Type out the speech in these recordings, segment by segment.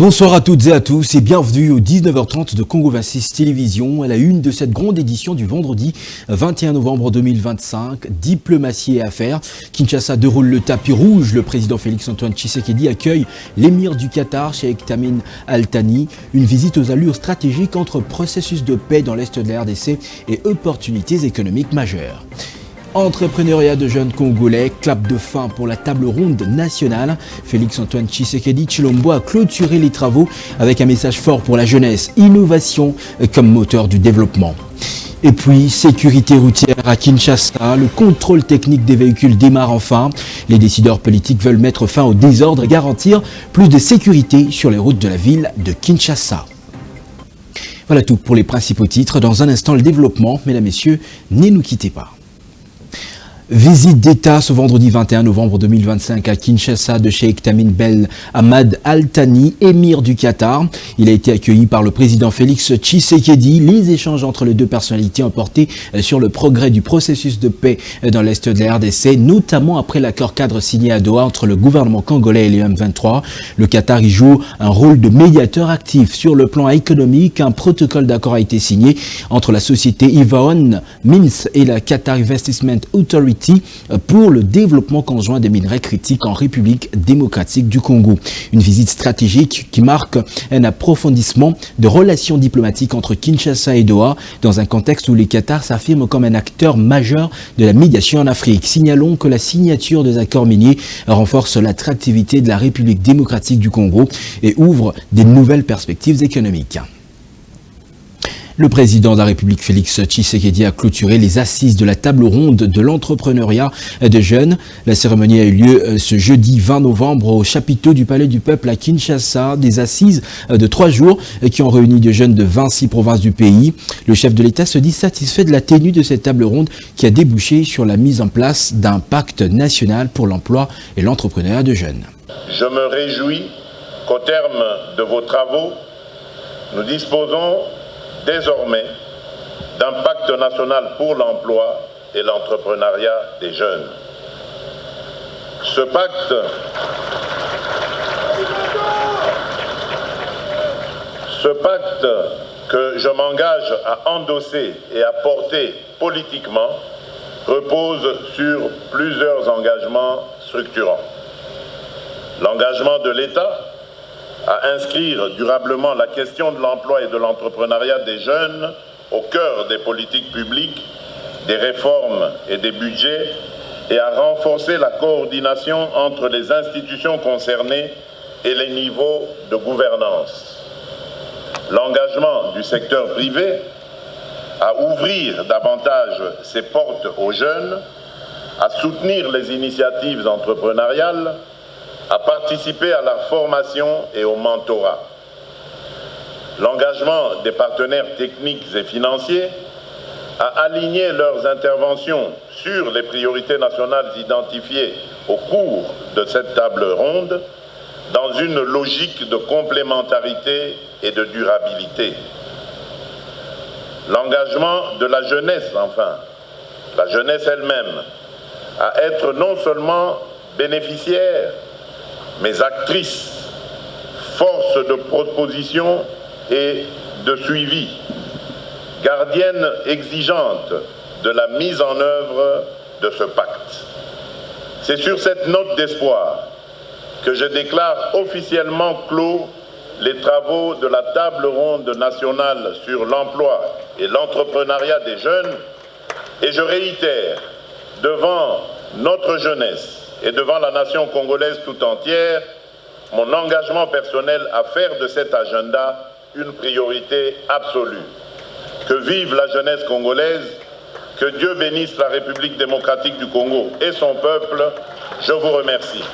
Bonsoir à toutes et à tous et bienvenue au 19h30 de Congo 26 Télévision à la une de cette grande édition du vendredi 21 novembre 2025. Diplomatie et affaires. Kinshasa déroule le tapis rouge. Le président Félix-Antoine Tshisekedi accueille l'émir du Qatar, Cheikh Tamim Al Thani. Une visite aux allures stratégiques entre processus de paix dans l'est de la RDC et opportunités économiques majeures. Entrepreneuriat de jeunes Congolais, clap de fin pour la table ronde nationale. Félix-Antoine Tshisekedi Tshilombo a clôturé les travaux avec un message fort pour la jeunesse, innovation comme moteur du développement. Et puis, sécurité routière à Kinshasa, le contrôle technique des véhicules démarre enfin. Les décideurs politiques veulent mettre fin au désordre et garantir plus de sécurité sur les routes de la ville de Kinshasa. Voilà tout pour les principaux titres. Dans un instant, le développement. Mesdames, Messieurs, ne nous quittez pas. Visite d'État ce vendredi 21 novembre 2025 à Kinshasa de Cheikh Tamim Ben Hamad Al Thani, émir du Qatar. Il a été accueilli par le président Félix Tshisekedi. Les échanges entre les deux personnalités ont porté sur le progrès du processus de paix dans l'est de la RDC, notamment après l'accord cadre signé à Doha entre le gouvernement congolais et les M23. Le Qatar y joue un rôle de médiateur actif sur le plan économique. Un protocole d'accord a été signé entre la société Ivaon Mines et la Qatar Investment Authority pour le développement conjoint des minerais critiques en République démocratique du Congo. Une visite stratégique qui marque un approfondissement de relations diplomatiques entre Kinshasa et Doha dans un contexte où les Qatar s'affirment comme un acteur majeur de la médiation en Afrique. Signalons que la signature des accords miniers renforce l'attractivité de la République démocratique du Congo et ouvre des nouvelles perspectives économiques. Le président de la République, Félix Tshisekedi, a clôturé les assises de la table ronde de l'entrepreneuriat de jeunes. La cérémonie a eu lieu ce jeudi 20 novembre au chapiteau du Palais du Peuple à Kinshasa. Des assises de 3 jours qui ont réuni des jeunes de 26 provinces du pays. Le chef de l'État se dit satisfait de la tenue de cette table ronde qui a débouché sur la mise en place d'un pacte national pour l'emploi et l'entrepreneuriat de jeunes. Je me réjouis qu'au terme de vos travaux, nous disposons désormais d'un pacte national pour l'emploi et l'entrepreneuriat des jeunes. Ce pacte que je m'engage à endosser et à porter politiquement repose sur plusieurs engagements structurants. L'engagement de l'État à inscrire durablement la question de l'emploi et de l'entrepreneuriat des jeunes au cœur des politiques publiques, des réformes et des budgets, et à renforcer la coordination entre les institutions concernées et les niveaux de gouvernance. L'engagement du secteur privé à ouvrir davantage ses portes aux jeunes, à soutenir les initiatives entrepreneuriales, à participer à la formation et au mentorat. L'engagement des partenaires techniques et financiers à aligner leurs interventions sur les priorités nationales identifiées au cours de cette table ronde dans une logique de complémentarité et de durabilité. L'engagement de la jeunesse, enfin, la jeunesse elle-même, à être non seulement bénéficiaire, mais actrice, force de proposition et de suivi, gardienne exigeante de la mise en œuvre de ce pacte. C'est sur cette note d'espoir que je déclare officiellement clos les travaux de la table ronde nationale sur l'emploi et l'entrepreneuriat des jeunes et je réitère devant notre jeunesse et devant la nation congolaise tout entière, mon engagement personnel à faire de cet agenda une priorité absolue. Que vive la jeunesse congolaise, que Dieu bénisse la République démocratique du Congo et son peuple. Je vous remercie.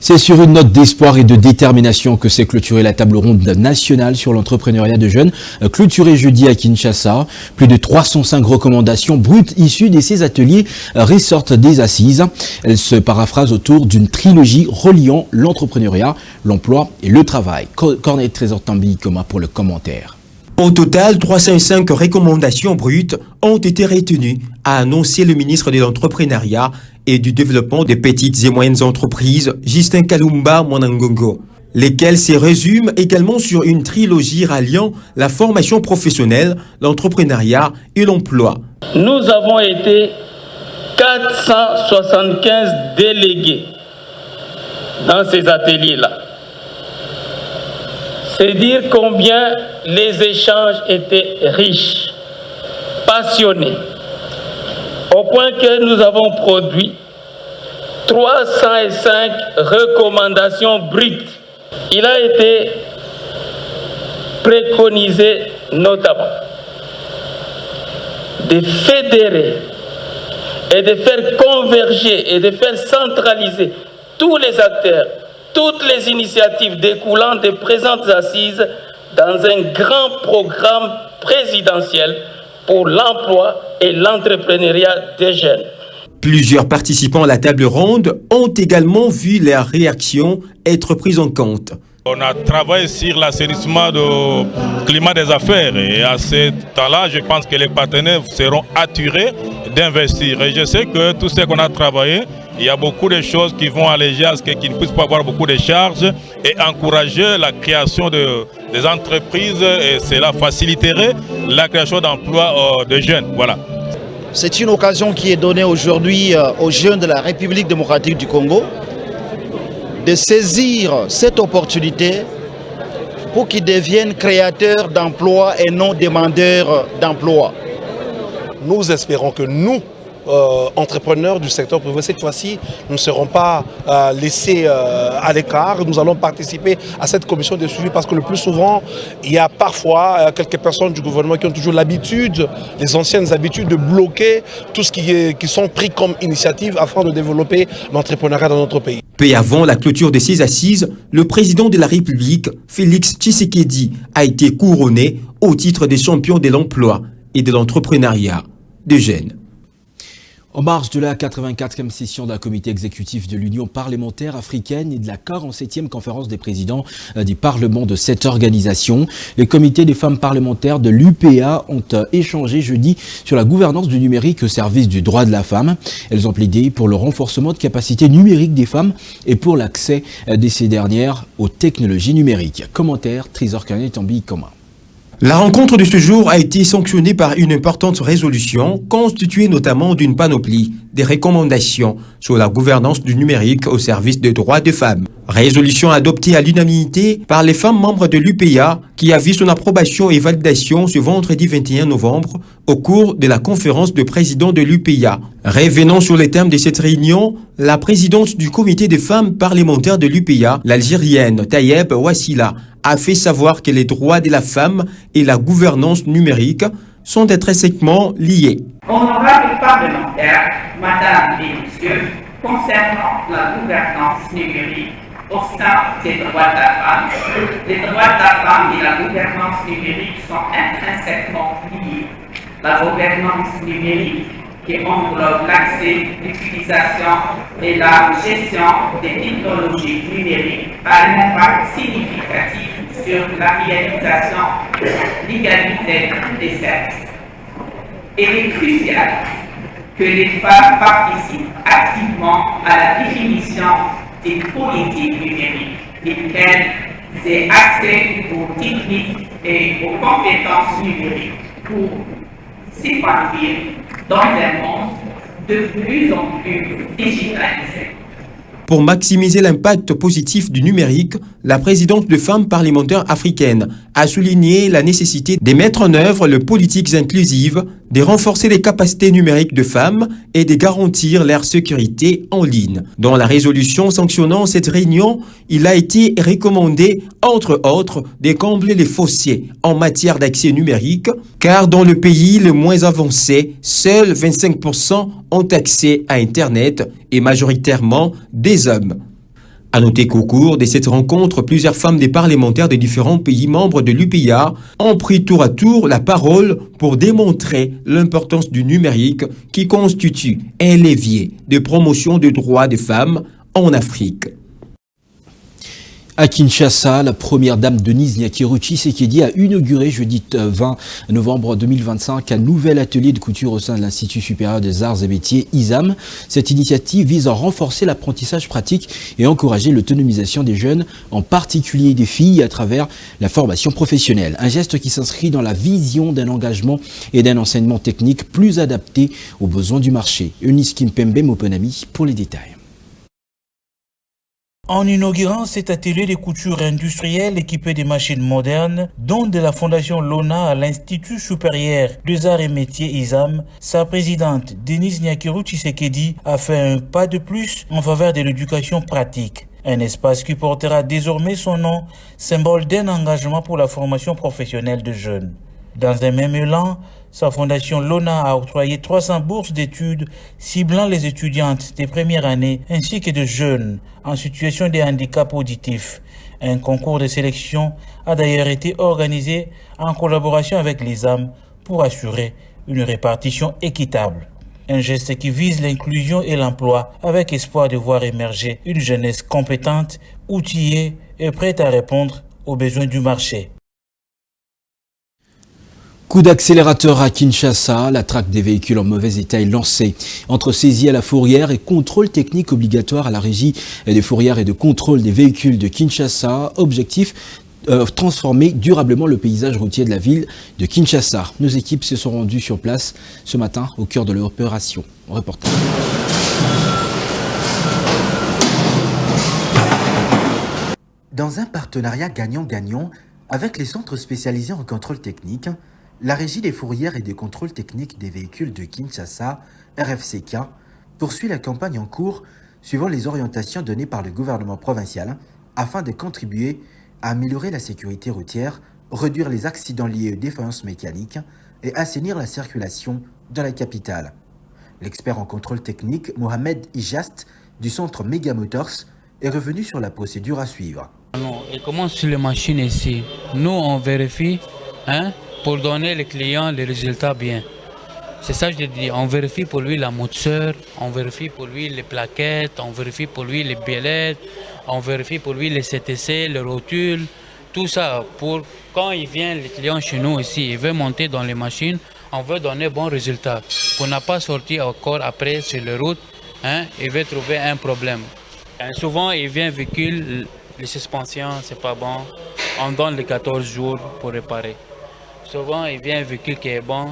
C'est sur une note d'espoir et de détermination que s'est clôturée la table ronde nationale sur l'entrepreneuriat de jeunes, clôturée jeudi à Kinshasa. Plus de 305 recommandations brutes issues de ces ateliers ressortent des assises. Elles se paraphrasent autour d'une trilogie reliant l'entrepreneuriat, l'emploi et le travail. Corneille Trésor Tambi, Coma pour le commentaire. Au total, 305 recommandations brutes ont été retenues, a annoncé le ministre de l'Entrepreneuriat et du Développement des petites et moyennes entreprises, Justin Kalumba Mwanangongo, lesquelles se résument également sur une trilogie ralliant la formation professionnelle, l'entrepreneuriat et l'emploi. Nous avons été 475 délégués dans ces ateliers-là. C'est dire combien les échanges étaient riches, passionnés, au point que nous avons produit 305 recommandations brutes. Il a été préconisé notamment de fédérer et de faire converger et de faire centraliser tous les acteurs, toutes les initiatives découlant des présentes assises dans un grand programme présidentiel pour l'emploi et l'entrepreneuriat des jeunes. Plusieurs participants à la table ronde ont également vu leurs réactions être prises en compte. On a travaillé sur l'assainissement du climat des affaires et à ce temps-là, je pense que les partenaires seront attirés d'investir. Et je sais que tout ce qu'on a travaillé, il y a beaucoup de choses qui vont alléger à ce qu'ils ne puissent pas avoir beaucoup de charges et encourager la création des entreprises et cela faciliterait la création d'emplois de jeunes. Voilà. C'est une occasion qui est donnée aujourd'hui aux jeunes de la République démocratique du Congo de saisir cette opportunité pour qu'ils deviennent créateurs d'emplois et non demandeurs d'emplois. Nous espérons que nous, entrepreneurs du secteur privé, cette fois-ci, nous ne serons pas laissés à l'écart. Nous allons participer à cette commission de suivi parce que le plus souvent, il y a parfois quelques personnes du gouvernement qui ont toujours l'habitude, les anciennes habitudes de bloquer tout ce qui sont pris comme initiative afin de développer l'entrepreneuriat dans notre pays. Peu avant la clôture de ces assises, le président de la République, Félix Tshisekedi, a été couronné au titre des champions de l'emploi et de l'entrepreneuriat de jeunes. En marge de la 84e session d'un comité exécutif de l'Union parlementaire africaine et de la 47e conférence des présidents du Parlement de cette organisation, les comités des femmes parlementaires de l'UPA ont échangé jeudi sur la gouvernance du numérique au service du droit de la femme. Elles ont plaidé pour le renforcement de capacités numériques des femmes et pour l'accès de ces dernières aux technologies numériques. Commentaire, Trésor Canet en commun. La rencontre de ce jour a été sanctionnée par une importante résolution constituée notamment d'une panoplie de recommandations sur la gouvernance du numérique au service des droits des femmes. Résolution adoptée à l'unanimité par les femmes membres de l'UPA qui a vu son approbation et validation ce vendredi 21 novembre au cours de la conférence de présidents de l'UPA. Revenant sur les thèmes de cette réunion, la présidente du comité des femmes parlementaires de l'UPA, l'Algérienne Tayeb Wassila, a fait savoir que les droits de la femme et la gouvernance numérique sont intrinsèquement liés. Honorables parlementaires, Madame et Messieurs, concernant la gouvernance numérique au sein des droits de la femme, les droits de la femme et la gouvernance numérique sont intrinsèquement liés. La gouvernance numérique qui englobe l'accès, l'utilisation et la gestion des technologies numériques a un impact significatif sur la réalisation de l'égalité des sexes. Il est crucial que les femmes participent activement à la définition des politiques numériques et qu'elles aient accès aux techniques et aux compétences numériques pour s'épanouir dans un monde de plus en plus digitalisé. Pour maximiser l'impact positif du numérique, la présidente de Femmes parlementaires africaines a souligné la nécessité de mettre en œuvre les politiques inclusives, de renforcer les capacités numériques de femmes et de garantir leur sécurité en ligne. Dans la résolution sanctionnant cette réunion, il a été recommandé, entre autres, de combler les fossés en matière d'accès numérique, car dans le pays le moins avancé, seuls 25% ont accès à Internet et majoritairement des hommes. À noter qu'au cours de cette rencontre, plusieurs femmes des parlementaires de différents pays membres de l'UPA ont pris tour à tour la parole pour démontrer l'importance du numérique qui constitue un levier de promotion des droits des femmes en Afrique. À Kinshasa, la première dame Denise Nyakeru Tshisekedi a inauguré jeudi 20 novembre 2025 un nouvel atelier de couture au sein de l'Institut supérieur des arts et métiers ISAM. Cette initiative vise à renforcer l'apprentissage pratique et encourager l'autonomisation des jeunes, en particulier des filles, à travers la formation professionnelle. Un geste qui s'inscrit dans la vision d'un engagement et d'un enseignement technique plus adapté aux besoins du marché. Eunice Kimpembe Moponami pour les détails. En inaugurant cet atelier de couture industrielle équipé de machines modernes, dont de la Fondation Lona à l'Institut supérieur des arts et métiers ISAM, sa présidente Denise Nyakeru Tshisekedi a fait un pas de plus en faveur de l'éducation pratique. Un espace qui portera désormais son nom, symbole d'un engagement pour la formation professionnelle de jeunes. Dans un même élan, sa fondation Lona a octroyé 300 bourses d'études ciblant les étudiantes des premières années ainsi que de jeunes en situation de handicap auditif. Un concours de sélection a d'ailleurs été organisé en collaboration avec l'ISAM pour assurer une répartition équitable. Un geste qui vise l'inclusion et l'emploi avec espoir de voir émerger une jeunesse compétente, outillée et prête à répondre aux besoins du marché. Coup d'accélérateur à Kinshasa, la traque des véhicules en mauvais état est lancée. Entre saisie à la fourrière et contrôle technique obligatoire à la régie des fourrières et de contrôle des véhicules de Kinshasa, objectif transformer durablement le paysage routier de la ville de Kinshasa. Nos équipes se sont rendues sur place ce matin au cœur de l'opération. Reportage. Dans un partenariat gagnant-gagnant avec les centres spécialisés en contrôle technique, la Régie des fourrières et des contrôles techniques des véhicules de Kinshasa, RFCK, poursuit la campagne en cours suivant les orientations données par le gouvernement provincial afin de contribuer à améliorer la sécurité routière, réduire les accidents liés aux défaillances mécaniques et assainir la circulation dans la capitale. L'expert en contrôle technique Mohamed Ijast du centre Mega Motors est revenu sur la procédure à suivre. Il commence sur les machines ici. Nous, on vérifie pour donner les clients les résultats bien. C'est ça que je dis. On vérifie pour lui la moteur, on vérifie pour lui les plaquettes, on vérifie pour lui les billettes, on vérifie pour lui les CTC, les rotules, tout ça. Pour quand il vient, les clients chez nous ici, il veut monter dans les machines, on veut donner bons résultats. Pour ne pas sortir encore après sur les routes, il veut trouver un problème. Et souvent, il vient véhicule, les suspensions, c'est pas bon. On donne les 14 jours pour réparer. Souvent, il vient un véhicule qui est bon,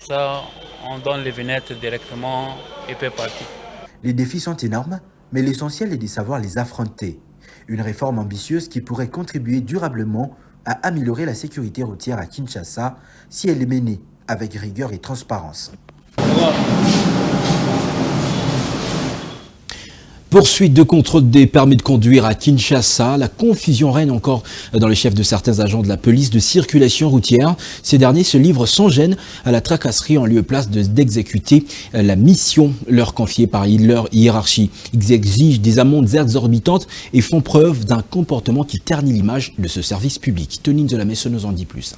ça, on donne les vignettes directement et peut partir. Les défis sont énormes, mais l'essentiel est de savoir les affronter. Une réforme ambitieuse qui pourrait contribuer durablement à améliorer la sécurité routière à Kinshasa si elle est menée avec rigueur et transparence. Poursuite de contrôle des permis de conduire à Kinshasa. La confusion règne encore dans les chefs de certains agents de la police de circulation routière. Ces derniers se livrent sans gêne à la tracasserie en lieu et place d'exécuter la mission leur confiée par leur hiérarchie. Ils exigent des amendes exorbitantes et font preuve d'un comportement qui ternit l'image de ce service public. Tony de la Messe nous en dit plus.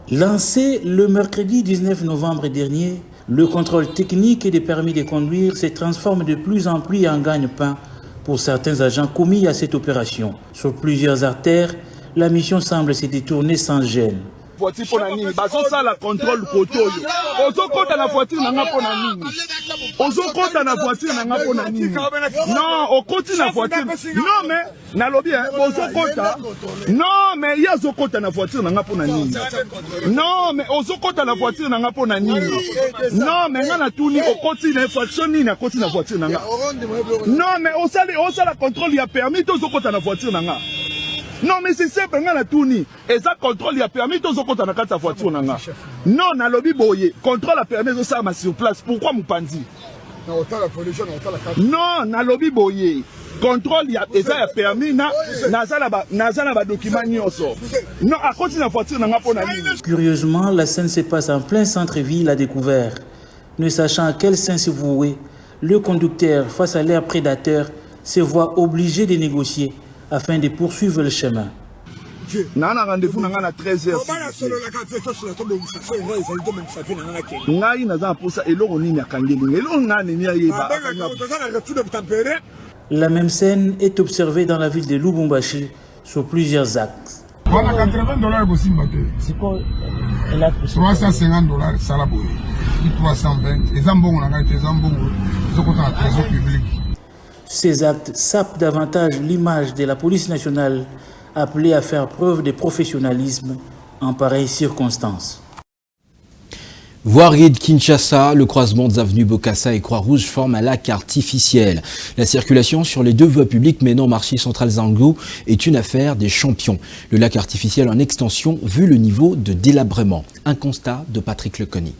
Lancé le mercredi 19 novembre dernier, le contrôle technique des permis de conduire se transforme de plus en plus en gagne-pain pour certains agents commis à cette opération. Sur plusieurs artères, la mission semble se détourner sans gêne. voiture pour la nini bazosa la contrôle côté oyo ozokota na voiture nanga pour la nini ozokota na voiture nanga pour la nini non okoti na voiture non mais nalobi ozokota non mais ya zokota na voiture nanga pour la nini non mais ozokota na voiture nanga pour la nini non mais nga na tuni okoti na infraction nini na koti na voiture nanga non mais osala contrôle ya permis to ozokota na voiture nanga. Non, mais c'est simple, on a tout ni. Et ça, contrôle, il a permis, tout ce qu'on a dans sa voiture. Non, on a lobby boye. Contrôle a permis de ça, mais sur place. Pourquoi mon pandi? Non, on a lobby boye. Contrôle, il a permis, n'a pas document. Non, à cause de la voiture, on n'a pas de. Curieusement, la scène se passe en plein centre-ville à découvert. Ne sachant à quel sens se vouer, le conducteur, face à l'air prédateur, se voit obligé de négocier afin de poursuivre le chemin. On a rendez-vous à 13h. La même scène est observée dans la ville de Lubumbashi, sur plusieurs axes. $80 possible. C'est quoi 350 salaboy. 320. Les ambons, on a des ambons. Trésor public. Ces actes sapent davantage l'image de la police nationale appelée à faire preuve de professionnalisme en pareilles circonstances. Voirie de Kinshasa, le croisement des avenues Bokassa et Croix-Rouge forme un lac artificiel. La circulation sur les deux voies publiques menant au marché central Zango est une affaire des champions. Le lac artificiel en extension vu le niveau de délabrement. Un constat de Patrick Leconi.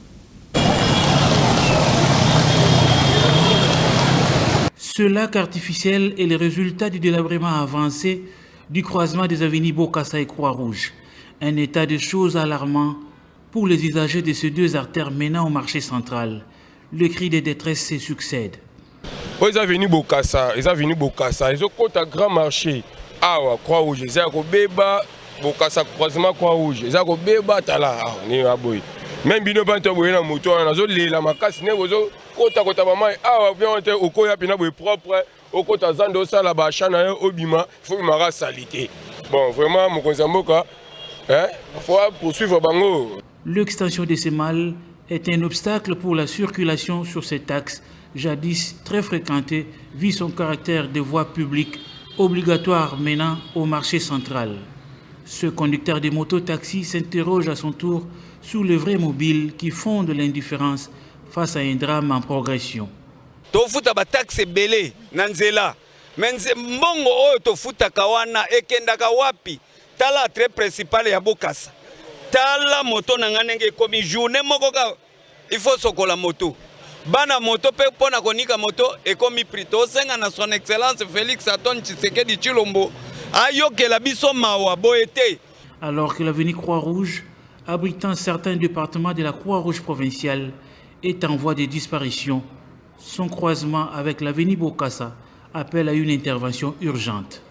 Ce lac artificiel est le résultat du délabrement avancé du croisement des avenues Bokassa et Croix-Rouge. Un état de choses alarmant pour les usagers de ces deux artères menant au marché central. Le cri de détresse se succède. Ils sont venus Bokassa, ils ont compté un grand marché. Ah, Croix-Rouge, ils ont béba, Bokassa croisement Croix-Rouge, ils ont béba tala. Même si nous avons une moto, nous avons la macasse, nous avons compté maman. Ah, bien on était au Koya pina propre, au compte à Zando ça la bachana au bima, il faut une salité. Bon, vraiment, mon conseil, il faut poursuivre Bango. L'extension de ces malles est un obstacle pour la circulation sur cet axe, jadis très fréquenté, vu son caractère de voie publique obligatoire menant au marché central. Ce conducteur de moto-taxi s'interroge à son tour sur les vrais mobiles qui font de l'indifférence face à un drame en progression. Tofuta ba taxe belé nanzela menze mbongo oyo tofuta kawana ekendaka wapi tala très principal ya Bokassa. Tala moto nanganenge komi journée moko ka il faut sokola moto bana moto pe pona konika moto e komi prito senga na son excellence Félix Antoine Tshisekedi Tshilombo ayokela biso mawa boete. Alors que l'avenue Croix-Rouge, abritant certains départements de la Croix-Rouge provinciale, est en voie de disparition, son croisement avec l'avenue Bokassa appelle à une intervention urgente.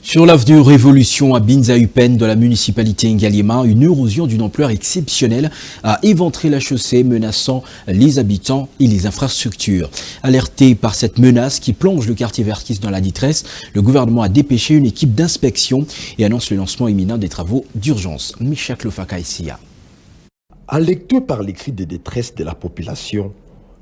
Sur l'avenue Révolution à Binza-Upen de la municipalité Ngaliema, une érosion d'une ampleur exceptionnelle a éventré la chaussée, menaçant les habitants et les infrastructures. Alerté par cette menace qui plonge le quartier Verkis dans la détresse, le gouvernement a dépêché une équipe d'inspection et annonce le lancement imminent des travaux d'urgence. Michak Lofakaïsia. Alerté par les cris de détresse de la population,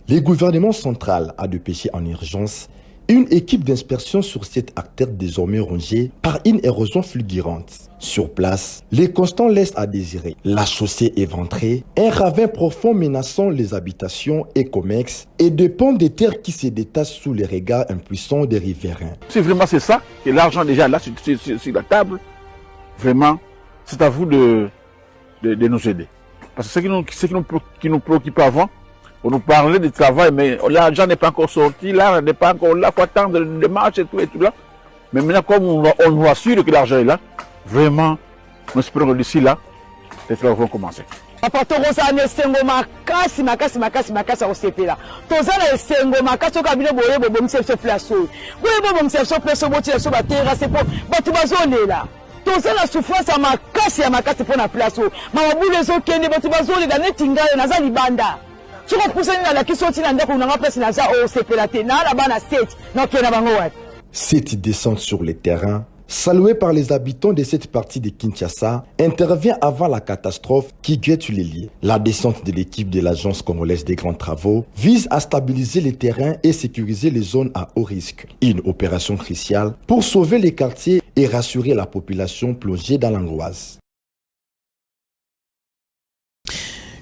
le gouvernement central a dépêché en urgence une équipe d'inspection sur cette artère désormais rongée par une érosion fulgurante. Sur place, les constants laissent à désirer. La chaussée éventrée, un ravin profond menaçant les habitations et commerces et des ponts de terre qui se détachent sous les regards impuissants des riverains. Si vraiment c'est ça, et l'argent déjà là sur la table, vraiment, c'est à vous de nous aider. Parce que ce qui nous préoccupait avant, on nous parlait du travail, mais l'argent n'est pas encore sorti, l'argent n'est pas encore là, il faut attendre les démarches et tout là. Mais maintenant, comme on nous assure que l'argent est là, vraiment, nous espérons que d'ici là, les travaux vont commencer. Cette descente sur le terrain, saluée par les habitants de cette partie de Kinshasa, intervient avant la catastrophe qui guette les lieux. La descente de l'équipe de l'Agence congolaise des grands travaux vise à stabiliser les terrains et sécuriser les zones à haut risque. Une opération cruciale pour sauver les quartiers et rassurer la population plongée dans l'angoisse.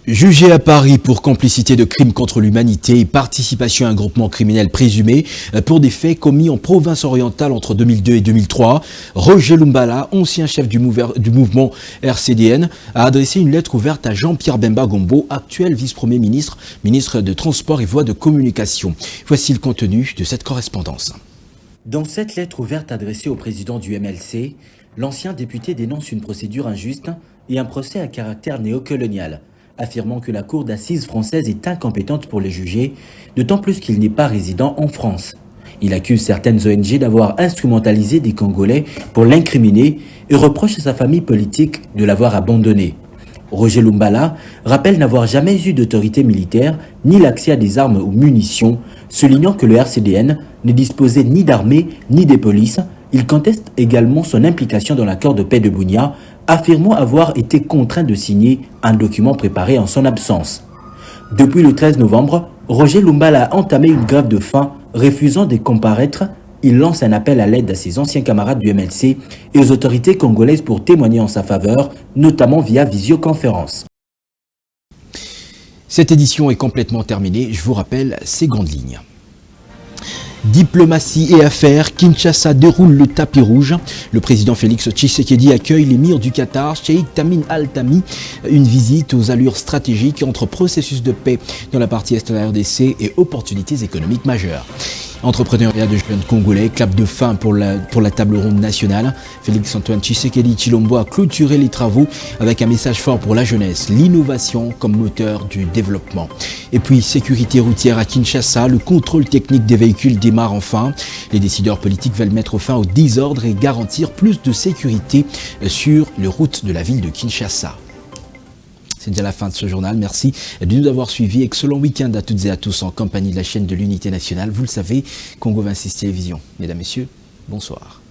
Jugé à Paris pour complicité de crimes contre l'humanité et participation à un groupement criminel présumé pour des faits commis en province orientale entre 2002 et 2003, Roger Lumbala, ancien chef du mouvement RCDN, a adressé une lettre ouverte à Jean-Pierre Bemba Gombo, actuel vice-premier ministre, ministre de Transport et Voies de Communication. Voici le contenu de cette correspondance. Dans cette lettre ouverte adressée au président du MLC, l'ancien député dénonce une procédure injuste et un procès à caractère néocolonial, affirmant que la cour d'assises française est incompétente pour les juger, d'autant plus qu'il n'est pas résident en France. Il accuse certaines ONG d'avoir instrumentalisé des Congolais pour l'incriminer et reproche à sa famille politique de l'avoir abandonné. Roger Lumbala rappelle n'avoir jamais eu d'autorité militaire ni l'accès à des armes ou munitions, soulignant que le RCDN ne disposait ni d'armée ni de police Il conteste également son implication dans l'accord de paix de Bunia, affirmant avoir été contraint de signer un document préparé en son absence. Depuis le 13 novembre, Roger Lumbala a entamé une grève de faim, refusant de comparaître. Il lance un appel à l'aide à ses anciens camarades du MLC et aux autorités congolaises pour témoigner en sa faveur, notamment via visioconférence. Cette édition est complètement terminée. Je vous rappelle ces grandes lignes. Diplomatie et affaires, Kinshasa déroule le tapis rouge. Le président Félix Tshisekedi accueille l'émir du Qatar, Cheikh Tamim Al Thani. Une visite aux allures stratégiques entre processus de paix dans la partie est de la RDC et opportunités économiques majeures. Entrepreneuriat de jeunes Congolais, clap de fin pour la table ronde nationale. Félix Antoine Tshisekedi Tshilombo a clôturé les travaux avec un message fort pour la jeunesse, l'innovation comme moteur du développement. Et puis, sécurité routière à Kinshasa, le contrôle technique des véhicules démarre enfin. Les décideurs politiques veulent mettre fin au désordre et garantir plus de sécurité sur les routes de la ville de Kinshasa. C'est déjà la fin de ce journal. Merci de nous avoir suivis. Excellent week-end à toutes et à tous en compagnie de la chaîne de l'Unité nationale. Vous le savez, Congo 26 Télévision. Mesdames, Messieurs, bonsoir.